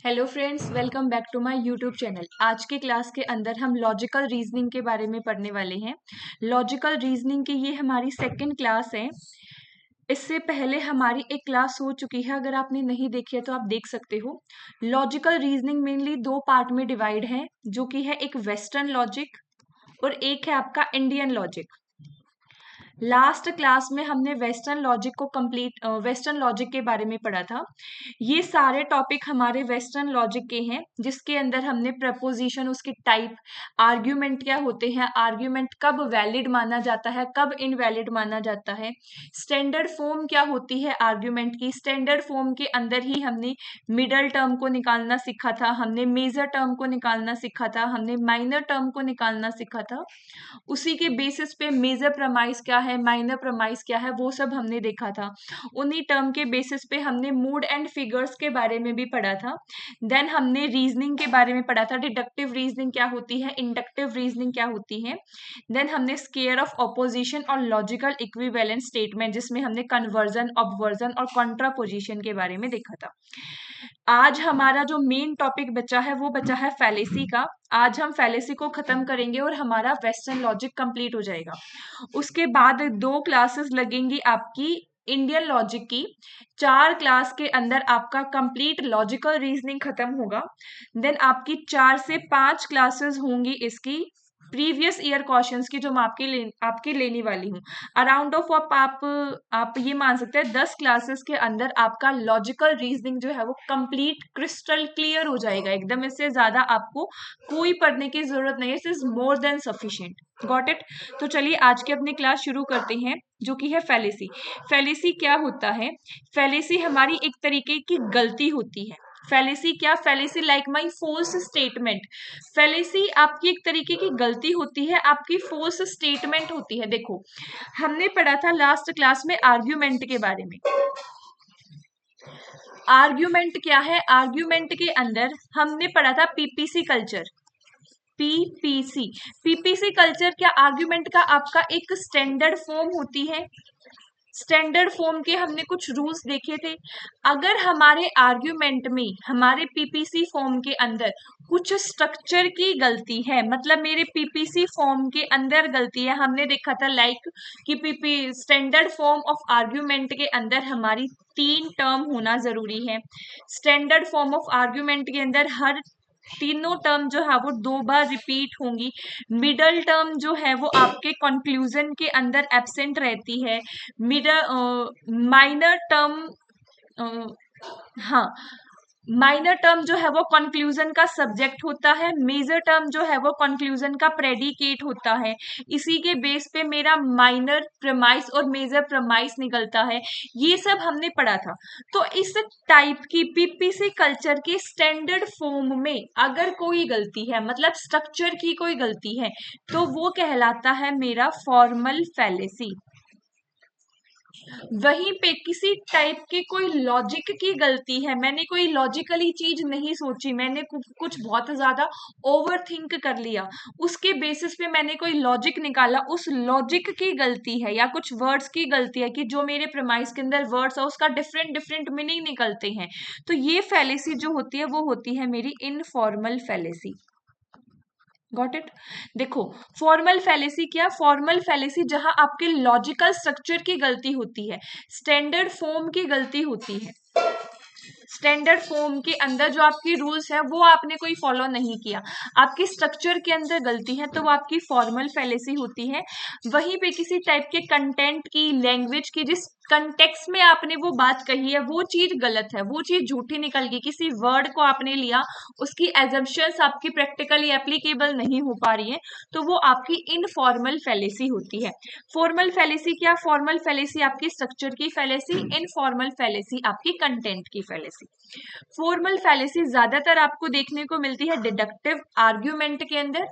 Hello friends, welcome back to my YouTube channel. आज के class के अंदर हम लॉजिकल रीजनिंग के बारे में पढ़ने वाले हैं। लॉजिकल रीजनिंग की ये हमारी सेकंड क्लास है। इससे पहले हमारी एक क्लास हो चुकी है, अगर आपने नहीं देखी है तो आप देख सकते हो। लॉजिकल रीजनिंग मेनली दो पार्ट में डिवाइड है, जो कि है एक वेस्टर्न लॉजिक और एक है आपका इंडियन लॉजिक। लास्ट क्लास में हमने वेस्टर्न लॉजिक के बारे में पढ़ा था। ये सारे टॉपिक हमारे वेस्टर्न लॉजिक के हैं, जिसके अंदर हमने प्रपोजिशन, उसकी टाइप, आर्ग्यूमेंट क्या होते हैं, आर्ग्यूमेंट कब वैलिड माना जाता है, कब इनवैलिड माना जाता है, स्टैंडर्ड फॉर्म क्या होती है आर्ग्यूमेंट की। स्टैंडर्ड फॉर्म के अंदर ही हमने मिडल टर्म को निकालना सीखा था, हमने मेजर टर्म को निकालना सीखा था, हमने माइनर टर्म को निकालना सीखा था। उसी के बेसिस पे मेजर प्रमाइस क्या है, माइनर प्रमाइस क्या है, वो सब हमने देखा था। उन्हीं टर्म के बेसिस पे हमने मूड एंड फिगर्स के बारे में भी पढ़ा था। देन हमने रीजनिंग के बारे में पढ़ा था, डिडक्टिव रीजनिंग क्या होती है, इंडक्टिव रीजनिंग क्या होती है। देन हमने स्केयर ऑफ ऑपोजिशन और लॉजिकल इक्विवेलेंट स्टेटमेंट, जिसमें हमने कन्वर्जन, ऑब्वर्जन और कॉन्ट्रापोजिशन के बारे में देखा था। आज हमारा जो मेन टॉपिक बचा है वो बचा है फैलेसी का। आज हम फैलेसी को खत्म करेंगे और हमारा वेस्टर्न लॉजिक कंप्लीट हो जाएगा। उसके बाद 2 क्लासेस लगेंगी आपकी इंडियन लॉजिक की। 4 क्लास के अंदर आपका कंप्लीट लॉजिकल रीजनिंग खत्म होगा। देन आपकी 4 से 5 क्लासेस होंगी इसकी प्रीवियस ईयर क्वेश्चंस की, जो मैं आपकी लेने वाली हूँ। अराउंड ऑफ आप ये मान सकते हैं 10 क्लासेस के अंदर आपका लॉजिकल रीजनिंग जो है वो कंप्लीट क्रिस्टल क्लियर हो जाएगा एकदम। इससे ज्यादा आपको कोई पढ़ने की जरूरत नहीं है, it is more than sufficient. Got it. तो चलिए आज की अपनी क्लास शुरू करते हैं, जो कि है फैलेसी। फैलेसी क्या होता है? फैलेसी हमारी एक तरीके की गलती होती है। फैलेसी क्या? Fallacy like my false statement. Fallacy आपकी एक तरीके की गलती होती है, आपकी फोल्स स्टेटमेंट होती है। देखो, हमने पढ़ा था लास्ट क्लास में आर्ग्यूमेंट के बारे में। आर्ग्यूमेंट क्या है? आर्ग्यूमेंट के अंदर हमने पढ़ा था PPC culture. PPC PPC culture क्या? आर्ग्यूमेंट का आपका एक स्टैंडर्ड फॉर्म होती है। स्टैंडर्ड फॉर्म के हमने कुछ रूल्स देखे थे। अगर हमारे आर्ग्यूमेंट में, हमारे पीपीसी फॉर्म के अंदर कुछ स्ट्रक्चर की गलती है, मतलब मेरे पीपीसी फॉर्म के अंदर गलती है, हमने देखा था लाइक कि PP standard form of argument के अंदर हमारी 3 टर्म होना जरूरी है। स्टैंडर्ड फॉर्म ऑफ आर्ग्यूमेंट के अंदर हर तीनों टर्म जो है वो 2 बार रिपीट होंगी। मिडल टर्म जो है वो आपके कंक्लूजन के अंदर एब्सेंट रहती है। माइनर टर्म, हाँ, माइनर टर्म जो है वो कंक्लूजन का सब्जेक्ट होता है। मेजर टर्म जो है वो कंक्लूजन का प्रेडिकेट होता है। इसी के बेस पे मेरा माइनर प्रमाइस और मेजर प्रमाइस निकलता है। ये सब हमने पढ़ा था। तो इस टाइप की पीपीसी कल्चर के स्टैंडर्ड फॉर्म में अगर कोई गलती है, मतलब स्ट्रक्चर की कोई गलती है, तो वो कहलाता है मेरा फॉर्मल फैलेसी। वहीं पे किसी टाइप की कोई लॉजिक की गलती है, मैंने कोई लॉजिकली चीज नहीं सोची, मैंने कुछ बहुत ज्यादा ओवर थिंक कर लिया, उसके बेसिस पे मैंने कोई लॉजिक निकाला, उस लॉजिक की गलती है या कुछ वर्ड्स की गलती है कि जो मेरे प्रेमाइस के अंदर वर्ड्स है उसका डिफरेंट डिफरेंट मीनिंग निकलते हैं, तो ये फैलेसी जो होती है वो होती है मेरी इनफॉर्मल फैलेसी। Got it. देखो, फॉर्मल फैलेसी क्या? फॉर्मल फैलेसी जहां आपके लॉजिकल स्ट्रक्चर की गलती होती है, स्टैंडर्ड फॉर्म की गलती होती है। स्टैंडर्ड फॉर्म के अंदर जो आपकी रूल्स है वो आपने कोई फॉलो नहीं किया, आपके स्ट्रक्चर के अंदर गलती है, तो वो आपकी फॉर्मल फैलेसी होती है। वहीं पे किसी टाइप के कंटेंट की, लैंग्वेज की, जिस कंटेक्स्ट में आपने वो बात कही है वो चीज गलत है, वो चीज झूठी निकल गई, किसी वर्ड को आपने लिया, उसकी एजम्पशंस आपकी प्रैक्टिकली एप्लीकेबल नहीं हो पा रही है, तो वो आपकी इनफॉर्मल फैलेसी होती है। फॉर्मल फैलेसी क्या? फॉर्मल फैलेसी आपकी स्ट्रक्चर की फैलेसी, इनफॉर्मल फैलेसी आपकी कंटेंट की फैलेसी। फॉर्मल फैलेसी ज्यादातर आपको देखने को मिलती है डिडक्टिव आर्ग्यूमेंट के अंदर।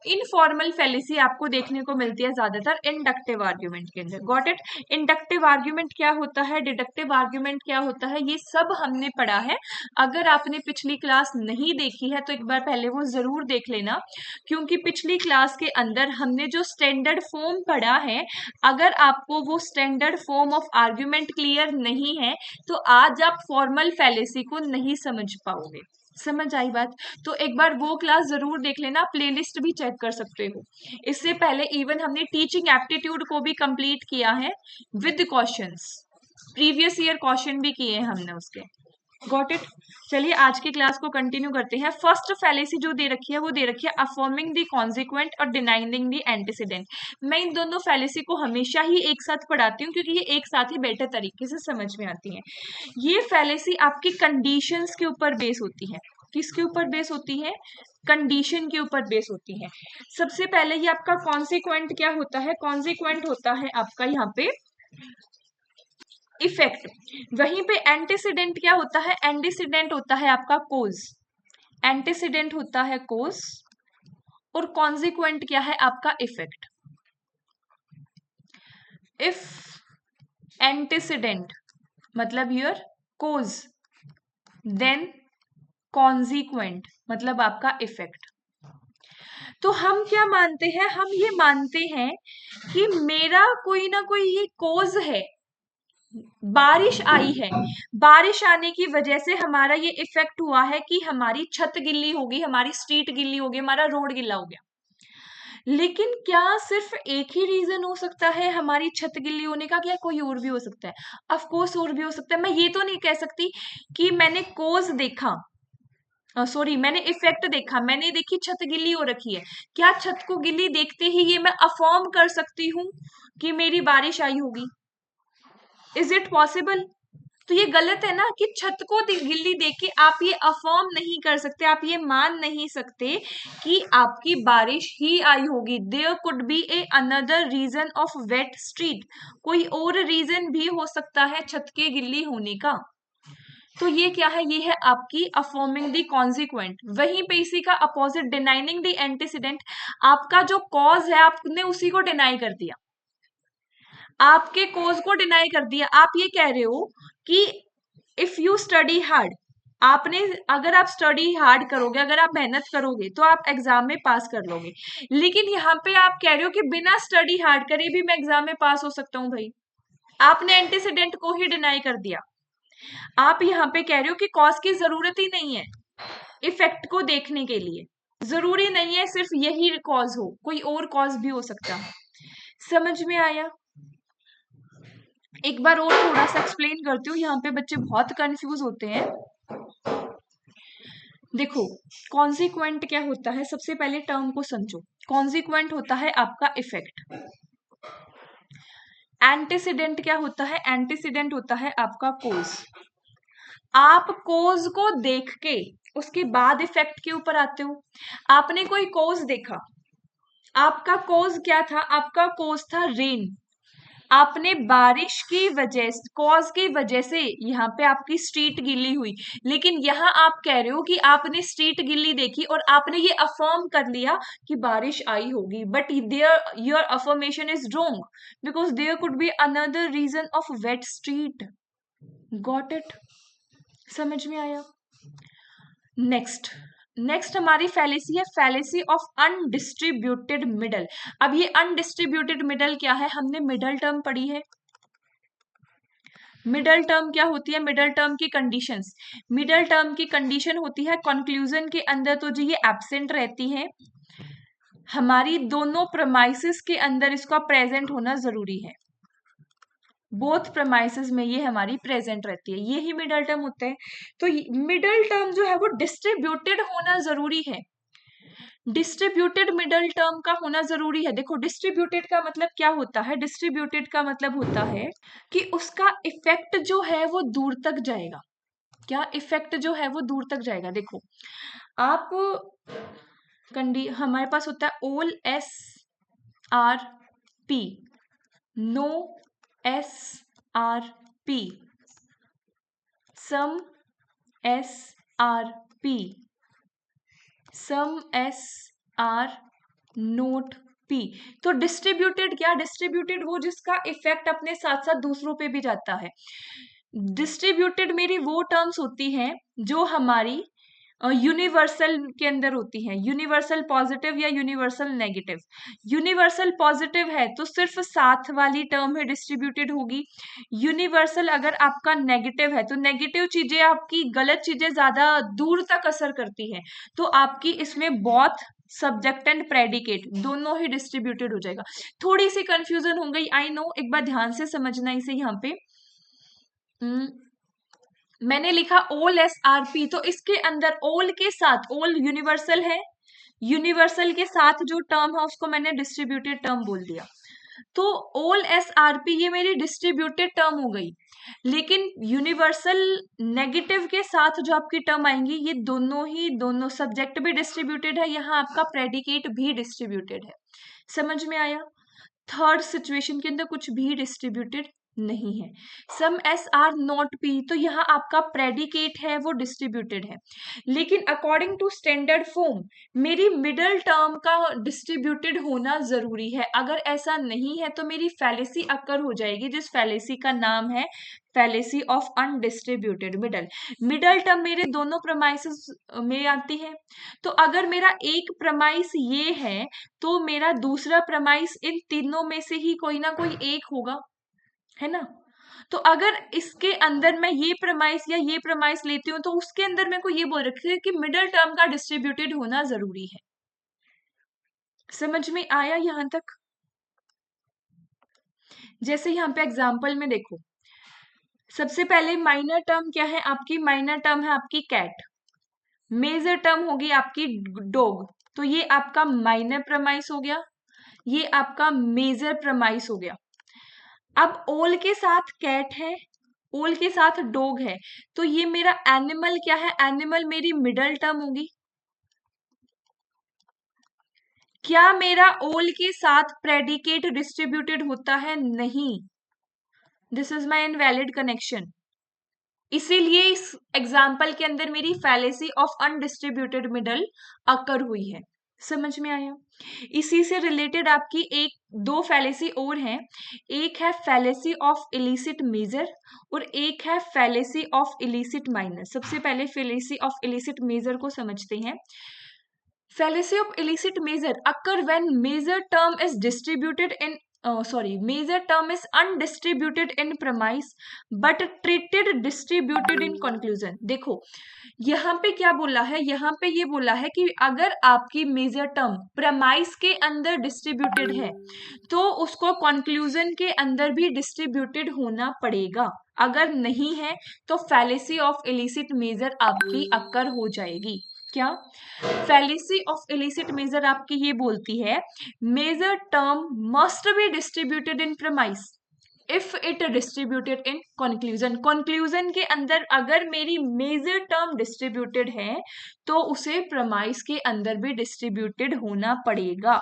इनफॉर्मल फैलेसी आपको देखने को मिलती है ज्यादातर इंडक्टिव आर्ग्यूमेंट के अंदर। Got it. इंडक्टिव आर्ग्यूमेंट क्या होता है, डिडक्टिव आर्ग्यूमेंट क्या होता है, ये सब हमने पढ़ा है। अगर आपने पिछली क्लास नहीं देखी है तो एक बार पहले वो जरूर देख लेना, क्योंकि पिछली क्लास के अंदर हमने जो स्टैंडर्ड फॉर्म पढ़ा है, अगर आपको वो standard form of argument clear नहीं है तो आज आप फॉर्मल फैलेसी को नहीं समझ पाओगे। समझ आई बात? तो एक बार वो क्लास जरूर देख लेना, प्लेलिस्ट भी चेक कर सकते हो। इससे पहले इवन हमने टीचिंग एप्टीट्यूड को भी कंप्लीट किया है with questions, previous year question भी किए हैं हमने उसके। Got it? चलिए आज की क्लास को कंटिन्यू करते हैं। फर्स्ट फैलेसी जो दे रखी है वो दे रखी है अफर्मिंग द कॉन्सिक्वेंट और डिनाइंग द एंटीसीडेंट। मैं इन दोनों फैलेसी को हमेशा ही एक साथ पढ़ाती हूँ क्योंकि ये एक साथ ही बेटर तरीके से समझ में आती है। ये फैलेसी आपकी कंडीशंस के ऊपर बेस होती है। किसके ऊपर बेस होती है? कंडीशन के ऊपर बेस होती है। सबसे पहले ये आपका कॉन्सिक्वेंट क्या होता है? कॉन्सिक्वेंट होता है आपका यहाँ पे इफेक्ट। वहीं पे एंटीसीडेंट क्या होता है? एंटीसीडेंट होता है आपका कोज। एंटीसीडेंट होता है कोज और कॉन्सिक्वेंट क्या है? आपका इफेक्ट। इफ एंटीसीडेंट मतलब योर कोज, देन कॉन्सिक्वेंट मतलब आपका इफेक्ट। तो हम क्या मानते हैं? हम ये मानते हैं कि मेरा कोई ना कोई ये कोज है, बारिश आई है, बारिश आने की वजह से हमारा ये इफेक्ट हुआ है कि हमारी छत गिल्ली होगी, हमारी स्ट्रीट गिल्ली होगी, हमारा रोड गिल्ला हो गया। लेकिन क्या सिर्फ एक ही रीजन हो सकता है हमारी छत गिल्ली होने का? क्या कोई और भी हो सकता है? ऑफ कोर्स और भी हो सकता है। मैं ये तो नहीं कह सकती कि मैंने कोज देखा, सॉरी मैंने इफेक्ट देखा, मैंने देखी छत गिल्ली हो रखी है, क्या छत को गिल्ली देखते ही ये मैं अफर्म कर सकती हूँ कि मेरी बारिश आई होगी? Is it possible? तो ये गलत है ना कि छत को गिल्ली देख के आप ये अफर्म नहीं कर सकते, आप ये मान नहीं सकते कि आपकी बारिश ही आई होगी। There could be a another reason of wet street, कोई और रीजन भी हो सकता है छत के गिल्ली होने का। तो ये क्या है? ये है आपकी अफर्मिंग द कॉन्सिक्वेंट। वहीं पे इसी का अपोजिट डिनाइंग द एंटीसीडेंट, आपका जो कॉज है आपने उसी को डिनाई कर दिया, आपके कोज को डिनाई कर दिया। आप ये कह रहे हो कि इफ यू स्टडी हार्ड, आपने अगर आप स्टडी हार्ड करोगे, अगर आप मेहनत करोगे तो आप एग्जाम में पास कर लोगे। लेकिन यहाँ पे आप कह रहे हो कि बिना स्टडी हार्ड करे भी मैं एग्जाम में पास हो सकता हूँ। भाई आपने एंटीसीडेंट को ही डिनाई कर दिया। आप यहाँ पे कह रहे हो कि कॉज की जरूरत ही नहीं है इफेक्ट को देखने के लिए, जरूरी नहीं है सिर्फ यही कॉज हो, कोई और कॉज भी हो सकता है। समझ में आया? एक बार और थोड़ा सा एक्सप्लेन करती हूँ, यहाँ पे बच्चे बहुत कंफ्यूज होते हैं। देखो कॉन्सिक्वेंट क्या होता है, सबसे पहले टर्म को समझो। कॉन्सिक्वेंट होता है आपका इफेक्ट। एंटीसीडेंट क्या होता है? एंटीसीडेंट होता है आपका कोज। आप कोज को देख के उसके बाद इफेक्ट के ऊपर आते हो। आपने कोई कोज देखा, आपका कोज क्या था? आपका कोज था रेन। आपने बारिश की वजह से, कॉज की वजह से यहाँ पे आपकी स्ट्रीट गिल्ली हुई। लेकिन यहाँ आप कह रहे हो कि आपने स्ट्रीट गिल्ली देखी और आपने ये अफर्म कर लिया कि बारिश आई होगी, but there your affirmation is wrong because there could be another reason of wet street. Got it? समझ में आया? नेक्स्ट हमारी फैलेसी है फैलेसी ऑफ अनडिस्ट्रीब्यूटेड मिडल। अब ये अनडिस्ट्रीब्यूटेड मिडल क्या है? हमने मिडल टर्म पढ़ी है। मिडल टर्म क्या होती है? मिडल टर्म की कंडीशंस। मिडल टर्म की कंडीशन होती है कंक्लूजन के अंदर तो जी ये एब्सेंट रहती है, हमारी दोनों प्रमाइसिस के अंदर इसका प्रेजेंट होना जरूरी है। बोथ प्रमाइसिस में ये हमारी प्रेजेंट रहती है, यही मिडल टर्म होते हैं। तो मिडल टर्म जो है वो डिस्ट्रीब्यूटेड होना जरूरी है, डिस्ट्रीब्यूटेड मिडल टर्म का होना जरूरी है। देखो डिस्ट्रीब्यूटेड का मतलब क्या होता है? डिस्ट्रीब्यूटेड का मतलब होता है कि उसका इफेक्ट जो है वो दूर तक जाएगा। क्या इफेक्ट जो है वो दूर तक जाएगा? देखो आप हमारे पास होता है all S R P, no S R P, some S R P, some S R not P. तो डिस्ट्रीब्यूटेड क्या? डिस्ट्रीब्यूटेड वो जिसका इफेक्ट अपने साथ साथ दूसरों पे भी जाता है। डिस्ट्रीब्यूटेड मेरी वो टर्म्स होती हैं जो हमारी यूनिवर्सल के अंदर होती हैं, यूनिवर्सल पॉजिटिव या यूनिवर्सल नेगेटिव। यूनिवर्सल पॉजिटिव है तो सिर्फ साथ वाली टर्म ही डिस्ट्रीब्यूटेड होगी। यूनिवर्सल अगर आपका नेगेटिव है तो नेगेटिव चीजें, आपकी गलत चीजें ज्यादा दूर तक असर करती है, तो आपकी इसमें बोथ सब्जेक्ट एंड प्रेडिकेट दोनों ही डिस्ट्रीब्यूटेड हो जाएगा। थोड़ी सी कंफ्यूजन हो गई, आई नो, एक बार ध्यान से समझना इसे। यहाँ पे मैंने लिखा ओल एस आर पी, तो इसके अंदर ओल के साथ, ओल यूनिवर्सल है, यूनिवर्सल के साथ जो टर्म है उसको मैंने डिस्ट्रीब्यूटेड टर्म बोल दिया। तो ओल एस आर पी ये मेरी डिस्ट्रीब्यूटेड टर्म हो गई, लेकिन यूनिवर्सल नेगेटिव के साथ जो आपकी टर्म आएंगी ये दोनों सब्जेक्ट भी डिस्ट्रीब्यूटेड है, यहाँ आपका प्रेडिकेट भी डिस्ट्रीब्यूटेड है। समझ में आया? थर्ड सिचुएशन के अंदर कुछ भी डिस्ट्रीब्यूटेड नहीं है। सम एस आर नॉट पी, तो यहाँ आपका प्रेडिकेट है वो डिस्ट्रीब्यूटेड है, लेकिन अकॉर्डिंग टू स्टैंडर्ड फॉर्म मेरी मिडल टर्म का डिस्ट्रीब्यूटेड होना जरूरी है। अगर ऐसा नहीं है तो मेरी फैलेसी अकर हो जाएगी, जिस फैलेसी का नाम है fallacy of undistributed middle. Middle term मेरे दोनों प्रमाइसेस में आती है, तो अगर मेरा एक प्रमाइस ये है तो मेरा दूसरा प्रमाइस इन तीनों में से ही कोई ना कोई एक होगा, है ना? तो अगर इसके अंदर मैं ये प्रमाइस या ये प्रमाइस लेती हूँ तो उसके अंदर मेरे को ये बोल रखी है कि मिडल टर्म का डिस्ट्रीब्यूटेड होना जरूरी है। समझ में आया यहां तक? जैसे यहाँ पे एग्जाम्पल में देखो, सबसे पहले माइनर टर्म क्या है आपकी? माइनर टर्म है आपकी कैट, मेजर टर्म होगी आपकी डॉग, तो ये आपका माइनर प्रमाइस हो गया, ये आपका मेजर प्रमाइस हो गया। अब ओल के साथ कैट है, ओल के साथ डॉग है, तो ये मेरा एनिमल क्या है? एनिमल मेरी मिडल टर्म होगी। क्या मेरा ओल के साथ प्रेडिकेट डिस्ट्रीब्यूटेड होता है? नहीं, this is my invalid connection. इसीलिए इस एग्जाम्पल के अंदर मेरी फैलेसी ऑफ अनडिस्ट्रीब्यूटेड मिडल अकर हुई है। समझ में आया? इसी से रिलेटेड आपकी एक दो फैलेसी और हैं, एक है फैलेसी ऑफ इलिसिट मेजर और एक है फैलेसी ऑफ इलिसिट माइनर। सबसे पहले फैलेसी ऑफ इलिसिट मेजर को समझते हैं। Fallacy of illicit measure occur when major term is distributed in major term is undistributed in premise but treated distributed in conclusion। देखो यहाँ पे क्या बोला है, यहाँ पे ये बोला है कि अगर आपकी मेजर टर्म प्रमाइस के अंदर डिस्ट्रीब्यूटेड है तो उसको कंक्लूजन के अंदर भी डिस्ट्रीब्यूटेड होना पड़ेगा, अगर नहीं है तो फैलेसी ऑफ इलिसिट मेजर आपकी अक्कर हो जाएगी। क्या फैलेसी ऑफ इलिसिट मेजर आपकी ये बोलती है major term must be distributed in premise if it distributed in conclusion. Conclusion के अंदर अगर मेरी मेजर टर्म डिस्ट्रीब्यूटेड है तो उसे प्रेमाइस के अंदर भी डिस्ट्रीब्यूटेड होना पड़ेगा।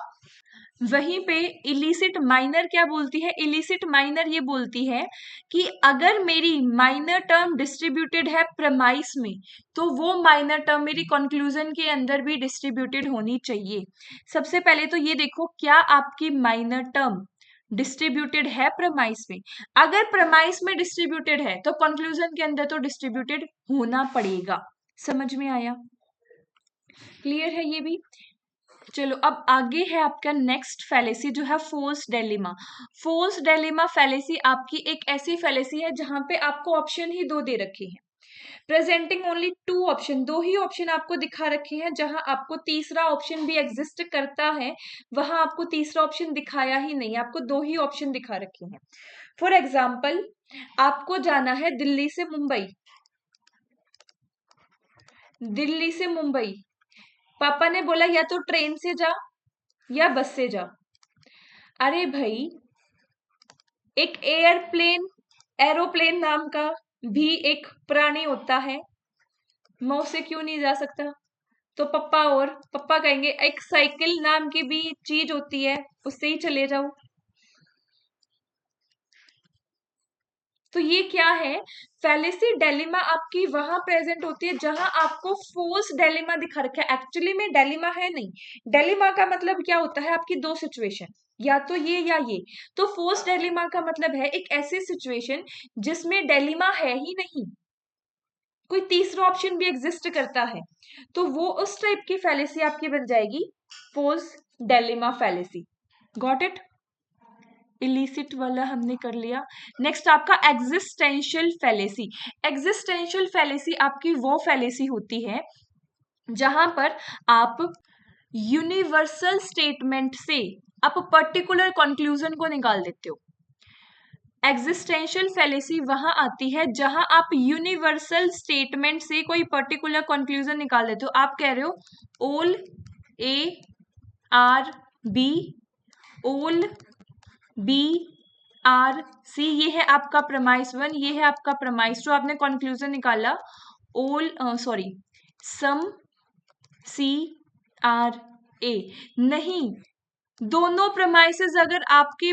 वहीं पे इलिसिट माइनर क्या बोलती है? इलिसिट माइनर ये बोलती है कि अगर मेरी माइनर टर्म डिस्ट्रीब्यूटेड है प्रेमाइस में तो वो माइनर टर्म मेरी कंक्लूजन के अंदर भी डिस्ट्रीब्यूटेड होनी चाहिए। सबसे पहले तो ये देखो, क्या आपकी माइनर टर्म डिस्ट्रीब्यूटेड है प्रेमाइस में? अगर प्रेमाइस में डिस्ट्रीब्यूटेड है तो कंक्लूजन के अंदर तो डिस्ट्रीब्यूटेड होना पड़ेगा। समझ में आया? क्लियर है ये भी? चलो अब आगे है आपका नेक्स्ट फैलेसी जो है force dilemma. Force dilemma fallacy आपकी एक ऐसी फैलेसी है जहां पे आपको ऑप्शन ही दो दे रखे हैं, प्रेजेंटिंग ओनली टू ऑप्शन, दो ही ऑप्शन आपको दिखा रखे हैं, जहां आपको तीसरा ऑप्शन भी एग्जिस्ट करता है वहां आपको तीसरा ऑप्शन दिखाया ही नहीं, आपको दो ही ऑप्शन दिखा रखे हैं। फॉर एग्जाम्पल आपको जाना है दिल्ली से मुंबई, दिल्ली से मुंबई, पापा ने बोला या तो ट्रेन से जा या बस से जा। अरे भाई, एक एरोप्लेन नाम का भी एक प्राणी होता है, मैं उससे क्यों नहीं जा सकता? तो पप्पा कहेंगे एक साइकिल नाम की भी चीज होती है, उससे ही चले जाओ। तो ये क्या है? फैलेसी डेलिमा आपकी वहां प्रेजेंट होती है जहां आपको फोर्स डेलिमा दिखा रखा है, एक्चुअली में डेलिमा है नहीं। डेलिमा का मतलब क्या होता है? आपकी दो सिचुएशन, या तो ये या ये। तो फोर्स डेलिमा का मतलब है एक ऐसी सिचुएशन जिसमें डेलिमा है ही नहीं, कोई तीसरा ऑप्शन भी एग्जिस्ट करता है, तो वो उस टाइप की फैलेसी आपकी बन जाएगी post dilemma fallacy. Got it? Illicit वाला हमने कर लिया। नेक्स्ट आपका एग्जिस्टेंशियल फैलेसी। एग्जिस्टेंशियल फैलेसी आपकी वो फैलेसी होती है जहां पर आप यूनिवर्सल स्टेटमेंट से आप पर्टिकुलर कंक्लूजन को निकाल देते हो। एग्जिस्टेंशियल फैलेसी वहां आती है जहां आप यूनिवर्सल स्टेटमेंट से कोई पर्टिकुलर कंक्लूजन निकाल देते हो। आप कह रहे हो all A are B, all B are C, ये है आपका प्रमाइस 1, ये है आपका प्रमाइस 2। आपने कंक्लूजन निकाला all sorry some C R A. नहीं, दोनों प्रमाइसेस अगर आपके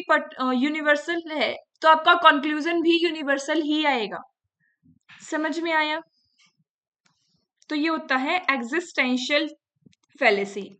यूनिवर्सल है तो आपका कंक्लूजन भी यूनिवर्सल ही आएगा। समझ में आया? तो ये होता है एग्जिस्टेंशियल फैलेसी।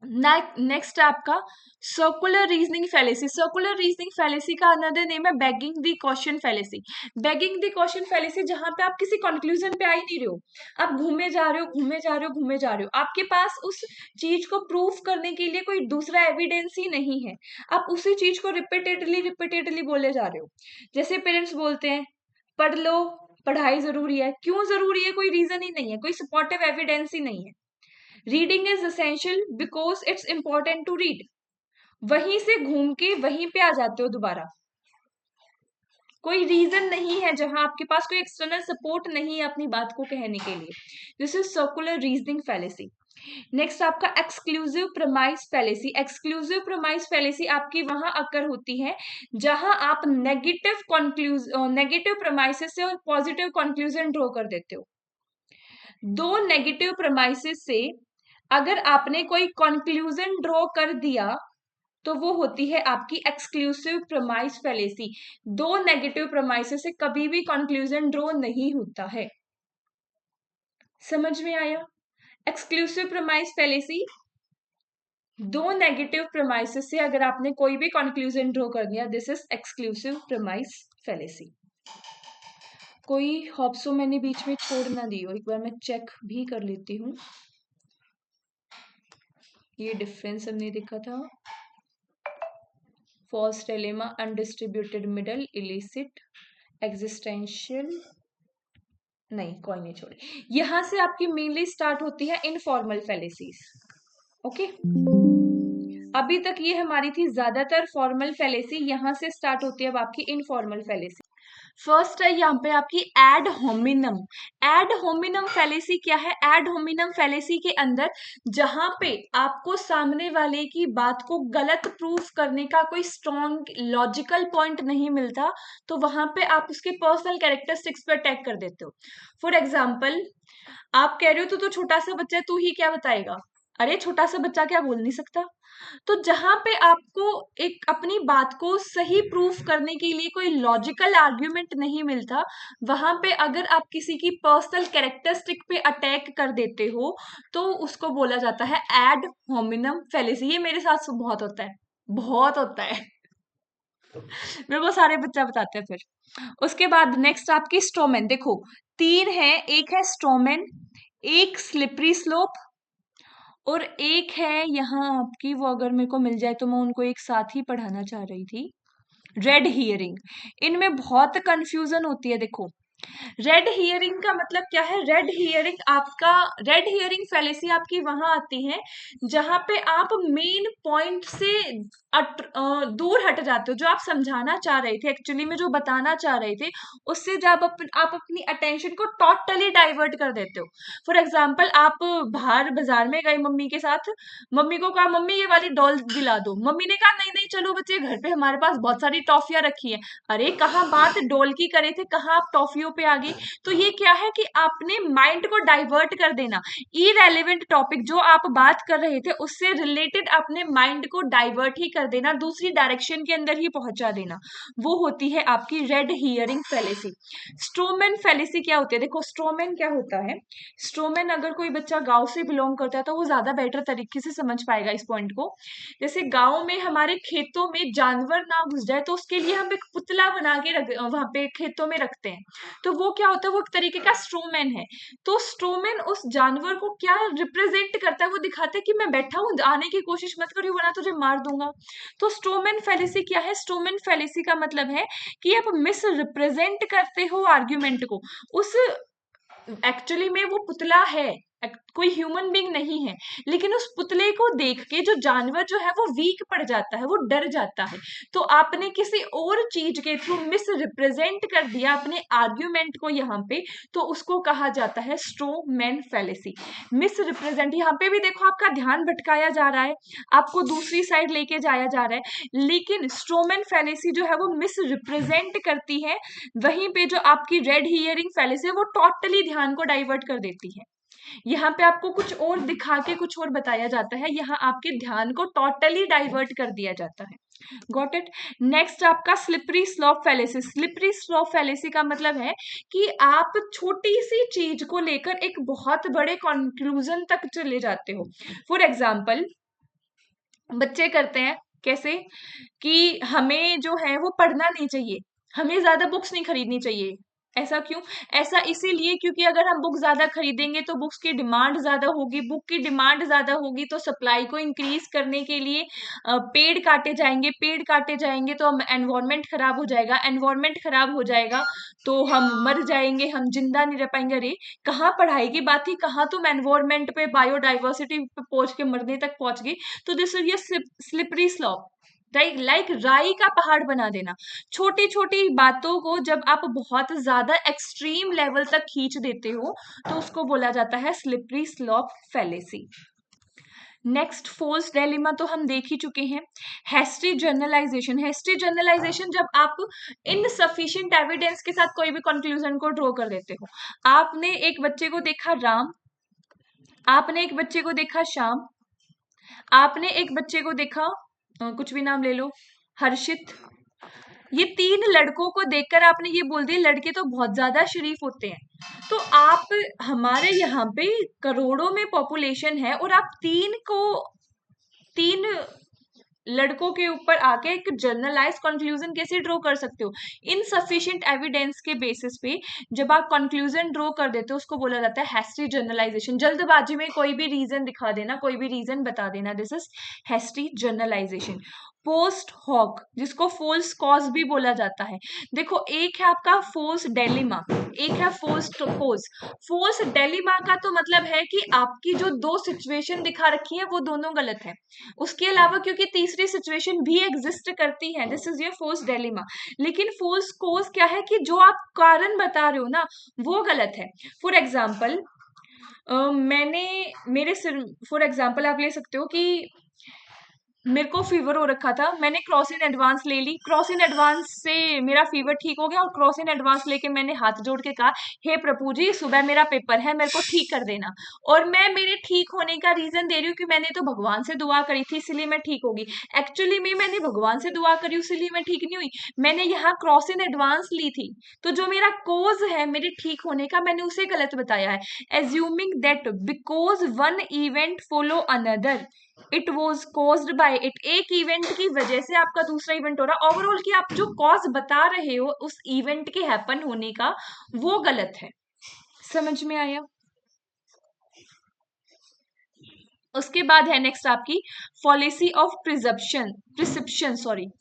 नेक्स्ट आपका circular reasoning fallacy. Circular reasoning fallacy का अनदर नेम है begging the question fallacy. Begging the question fallacy जहां पे आप किसी कंक्लूजन पे आ ही नहीं रहे हो, आप घूमे जा रहे हो, घूमे जा रहे हो, घूमे जा रहे हो, आपके पास उस चीज को प्रूफ करने के लिए कोई दूसरा एविडेंस ही नहीं है, आप उसी चीज को रिपीटेडली बोले जा रहे हो। जैसे पेरेंट्स बोलते हैं पढ़ लो, पढ़ाई जरूरी है। क्यों जरूरी है? कोई रीजन ही नहीं है, कोई सपोर्टिव एविडेंस ही नहीं है। Reading is essential because it's important to read. वहीं से घूम के वहीं पे आ जाते हो दोबारा। कोई रीजन नहीं है जहां आपके पास कोई एक्सटर्नल सपोर्ट नहीं है अपनी बात को कहने के लिए। This is circular reasoning fallacy. Next आपका exclusive premise fallacy. Exclusive premise fallacy आपकी वहां अकर होती है जहां आप नेगेटिव प्रमाइसेस से और पॉजिटिव कंक्लूजन ड्रॉ कर देते हो। दो नेगेटिव प्रमाइसेस से अगर आपने कोई कंक्लूजन ड्रॉ कर दिया तो वो होती है आपकी एक्सक्लूसिव प्रमाइस फैलेसी। दो नेगेटिव प्रमाइसेस से कभी भी कंक्लूजन ड्रॉ नहीं होता है। समझ में आया? एक्सक्लूसिव प्रमाइस फैलेसी, दो नेगेटिव प्रमाइसेस से अगर आपने कोई भी कंक्लूजन ड्रॉ कर दिया, this is exclusive premise fallacy. कोई होप्सो मैंने बीच में छोड़ ना दी हो, एक बार मैं चेक भी कर लेती हूँ। ये डिफरेंस हमने देखा था, false dilemma, undistributed middle, illicit, existential, नहीं कोई नहीं छोड़े। यहां से आपकी मेनली स्टार्ट होती है इनफॉर्मल फैलेसीज। ओके, अभी तक ये हमारी थी ज्यादातर फॉर्मल फैलेसी, यहां से स्टार्ट होती है अब आपकी इनफॉर्मल फैलेसी। फर्स्ट है यहाँ पे आपकी add hominem. Add hominem fallacy क्या है? एड होमिनम फैलेसी के अंदर जहां पे आपको सामने वाले की बात को गलत प्रूफ करने का कोई स्ट्रॉन्ग लॉजिकल पॉइंट नहीं मिलता, तो वहां पे आप उसके पर्सनल कैरेक्टरिस्टिक्स पर अटैक कर देते हो। फॉर एग्जाम्पल, आप कह रहे हो तो छोटा सा बच्चा है, तू ही क्या बताएगा? अरे छोटा सा बच्चा क्या बोल नहीं सकता? तो जहां पे आपको एक अपनी बात को सही प्रूफ करने के लिए कोई लॉजिकल आर्ग्यूमेंट नहीं मिलता, वहां पे अगर आप किसी की पर्सनल कैरेक्टरिस्टिक पे अटैक कर देते हो तो उसको बोला जाता है एड होमिनम फैलेसी। ये मेरे साथ बहुत होता है, बहुत होता है। मेरे को सारे बच्चा बताते हैं। फिर उसके बाद नेक्स्ट आपकी स्ट्रोमैन। देखो तीन है, एक है स्ट्रोमैन, एक स्लिपरी स्लोप, और एक है यहाँ आपकी, वो अगर मेरे को मिल जाए तो मैं उनको एक साथ ही पढ़ाना चाह रही थी, रेड हियरिंग। इनमें बहुत कंफ्यूजन होती है। देखो रेड हियरिंग का मतलब क्या है? रेड हियरिंग आपका, रेड हियरिंग फैलेसी आपकी वहां आती है जहां पे आप मेन पॉइंट से दूर हट जाते हो। जो आप समझाना चाह रहे थे, एक्चुअली में जो बताना चाह रहे थे, उससे जब आप अपनी अटेंशन को टोटली डाइवर्ट कर देते हो। फॉर एग्जाम्पल, आप बाहर बाजार में गए मम्मी के साथ, मम्मी को कहा मम्मी ये वाली डॉल दिला दो, मम्मी ने कहा नहीं नहीं चलो बच्चे घर पे हमारे पास बहुत सारी टॉफियां रखी है। अरे कहाँ बात डॉल की करे थे, कहाँ आप टॉफियों पे आ गई? तो ये क्या है कि आपने माइंड को डाइवर्ट कर देना। इरेलेवेंट टॉपिक जो आप बात कर रहे थे उससे रिलेटेड आपने माइंड को डाइवर्ट ही कर कर देना, दूसरी डायरेक्शन के अंदर ही पहुंचा देना, वो होती है आपकी red herring fallacy. Strowman fallacy क्या होती है? देखो स्ट्रोमैन क्या होता है, स्ट्रोमैन अगर कोई बच्चा गांव से बिलोंग करता है तो वो ज्यादा बेटर तरीके से समझ पाएगा इस पॉइंट को। जैसे गांव में हमारे खेतों में जानवर ना घुस जाए तो उसके लिए हम एक पुतला बना के रख वहां पे खेतों में रखते हैं, तो वो क्या होता है, वो एक तरीके का स्ट्रोमैन है। तो स्ट्रोमैन उस जानवर को क्या रिप्रेजेंट करता है, वो दिखाता है कि मैं बैठा हूं, आने की कोशिश मत करियो वरना तुझे मार दूंगा। तो स्ट्रोमैन फैलेसी क्या है? स्ट्रोमैन फैलेसी का मतलब है कि आप मिस रिप्रेजेंट करते हो आर्ग्यूमेंट को, उस एक्चुअली में वो पुतला है, कोई ह्यूमन बीइंग नहीं है, लेकिन उस पुतले को देख के जो जानवर जो है वो वीक पड़ जाता है, वो डर जाता है। तो आपने किसी और चीज के थ्रू मिस रिप्रेजेंट कर दिया अपने आर्ग्यूमेंट को यहाँ पे, तो उसको कहा जाता है स्ट्रोमैन फैलेसी। मिस रिप्रेजेंट, यहाँ पे भी देखो आपका ध्यान भटकाया जा रहा है, आपको दूसरी साइड लेके जाया जा रहा है, लेकिन स्ट्रोमैन फैलेसी जो है वो मिस रिप्रेजेंट करती है। वहीं पे जो आपकी रेड हियरिंग फैलेसी है वो टोटली ध्यान को डाइवर्ट कर देती है। यहाँ पे आपको कुछ और दिखा के कुछ और बताया जाता है, यहाँ आपके ध्यान को टोटली डाइवर्ट कर दिया जाता है। Got it? नेक्स्ट आपका slippery slope fallacy. Slippery slope fallacy का मतलब है कि आप छोटी सी चीज को लेकर एक बहुत बड़े कंक्लूजन तक चले जाते हो। फॉर एग्जाम्पल बच्चे करते हैं कैसे कि हमें जो है वो पढ़ना नहीं चाहिए, हमें ज्यादा बुक्स नहीं खरीदनी चाहिए। ऐसा क्यों? ऐसा इसीलिए क्योंकि अगर हम बुक ज्यादा खरीदेंगे तो बुक्स की डिमांड ज्यादा होगी, बुक की डिमांड ज्यादा होगी तो सप्लाई को इंक्रीज करने के लिए पेड़ काटे जाएंगे, पेड़ काटे जाएंगे तो हम एनवायरमेंट खराब हो जाएगा, एनवायरमेंट खराब हो जाएगा तो हम मर जाएंगे, हम जिंदा नहीं रह पाएंगे। अरे कहाँ पढ़ाई की बात थी, कहाँ तुम एनवायरमेंट पे बायोडाइवर्सिटी पे पहुंच के मरने तक पहुंच गई। तो दिस इज ये स्लिपरी स्लॉप, राइट? लाइक राई का पहाड़ बना देना। छोटी छोटी बातों को जब आप बहुत ज्यादा एक्सट्रीम लेवल तक खींच देते हो तो उसको बोला जाता है slippery slope fallacy. Next false dilemma तो हम देख ही चुके हैं। हेस्टी जनरलाइजेशन, हेस्टी जनरलाइजेशन जब आप इनसफिशिएंट एविडेंस के साथ कोई भी कंक्लूजन को ड्रॉ कर देते हो। आपने एक बच्चे को देखा राम, आपने एक बच्चे को देखा श्याम, आपने एक बच्चे को देखा कुछ भी नाम ले लो, हर्षित, ये तीन लड़कों को देखकर आपने ये बोल दिया लड़के तो बहुत ज्यादा शरीफ होते हैं। तो आप, हमारे यहाँ पे करोड़ों में पॉपुलेशन है और आप तीन लड़कों के ऊपर आके एक जनरलाइज कंक्लूजन कैसे ड्रॉ कर सकते हो? इनसफिशिएंट एविडेंस के बेसिस पे जब आप कंक्लूजन ड्रॉ कर देते हो उसको बोला जाता है हेस्टी जनरलाइजेशन। जल्दबाजी में कोई भी रीजन दिखा देना, कोई भी रीजन बता देना, this is hasty generalisation. Post hoc, जिसको फोल्स कॉज भी बोला जाता है। देखो एक है आपका फोल्स डेलिमा, एक है फोल्स कोज। फोल्स डेलिमा का तो मतलब है कि आपकी जो दो सिचुएशन दिखा रखी है वो दोनों गलत है, उसके अलावा क्योंकि तीसरी सिचुएशन भी एग्जिस्ट करती है, this is your false dilemma. लेकिन फोल्स कोज क्या है कि जो आप कारण बता रहे हो ना वो गलत है। फॉर एग्जाम्पल मैंने मेरे सिर, फॉर एग्जाम्पल आप ले सकते हो कि मेरे को फीवर हो रखा था, मैंने क्रॉस इन एडवांस ले ली, क्रॉस इन एडवांस से मेरा फीवर ठीक हो गया और क्रॉस इन एडवांस लेके मैंने हाथ जोड़ के कहा हे प्रभु जी सुबह मेरा पेपर है, मेरे को ठीक कर देना। और मैं मेरे ठीक होने का रीजन दे रही हूँ कि मैंने तो भगवान से दुआ करी थी इसलिए मैं ठीक होगी। एक्चुअली में मैंने भगवान से दुआ करी इसलिए मैं ठीक नहीं हुई, मैंने यहाँ क्रॉस इन एडवांस ली थी। तो जो मेरा कोज है मेरे ठीक होने का मैंने उसे गलत बताया है। Assuming that because one event follow another it was caused by it, एक इवेंट की वजह से आपका दूसरा इवेंट हो रहा, ओवरऑल की आप जो कॉज बता रहे हो उस इवेंट के हैपन होने का वो गलत है। समझ में आया? उसके बाद है नेक्स्ट आपकी पॉलिसी ऑफ प्रिसिप्शन सॉरी।